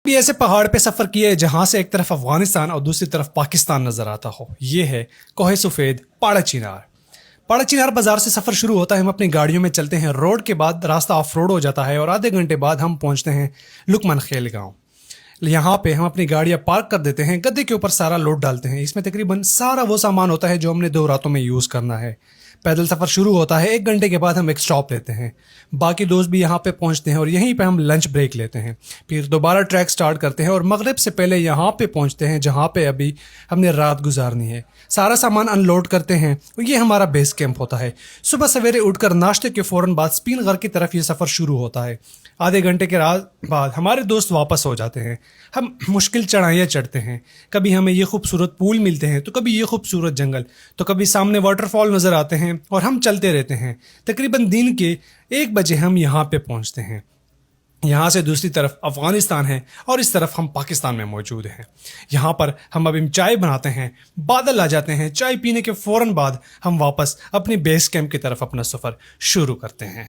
بھی ایسے پہاڑ پہ سفر کیا ہے جہاں سے ایک طرف افغانستان اور دوسری طرف پاکستان نظر آتا ہو. یہ ہے کوہ سفید پاڑا چینار. پاڑا چینار بازار سے سفر شروع ہوتا ہے. ہم اپنی گاڑیوں میں چلتے ہیں. روڈ کے بعد راستہ آف روڈ ہو جاتا ہے اور آدھے گھنٹے بعد ہم پہنچتے ہیں لکمن خیل گاؤں. یہاں پہ ہم اپنی گاڑیاں پارک کر دیتے ہیں. گدے کے اوپر سارا لوڈ ڈالتے ہیں. اس میں تقریباً سارا وہ سامان ہوتا ہے جو ہم نے 2 راتوں میں یوز کرنا ہے. پیدل سفر شروع ہوتا ہے. 1 گھنٹے کے بعد ہم ایک سٹاپ لیتے ہیں. باقی دوست بھی یہاں پہ پہنچتے ہیں اور یہیں پہ ہم لنچ بریک لیتے ہیں. پھر دوبارہ ٹریک سٹارٹ کرتے ہیں اور مغرب سے پہلے یہاں پہ پہنچتے ہیں جہاں پہ ابھی ہم نے رات گزارنی ہے. سارا سامان ان لوڈ کرتے ہیں. یہ ہمارا بیس کیمپ ہوتا ہے. صبح سویرے اٹھ کر ناشتے کے فوراً بعد سپین غر کی طرف یہ سفر شروع ہوتا ہے. آدھے گھنٹے کے بعد ہمارے دوست واپس ہو جاتے ہیں. ہم مشکل چڑھائیاں چڑھتے ہیں. کبھی ہمیں یہ خوبصورت پول ملتے ہیں تو کبھی یہ خوبصورت جنگل تو کبھی سامنے واٹر فال نظر آتے ہیں اور ہم چلتے رہتے ہیں. تقریباً دن کے 1 بجے ہم یہاں پہ پہنچتے ہیں. یہاں سے دوسری طرف افغانستان ہے اور اس طرف ہم پاکستان میں موجود ہیں. یہاں پر ہم ابھی چائے بناتے ہیں. بادل آ جاتے ہیں. چائے پینے کے فوراً بعد ہم واپس اپنی بیس کیمپ کی طرف اپنا سفر شروع کرتے ہیں.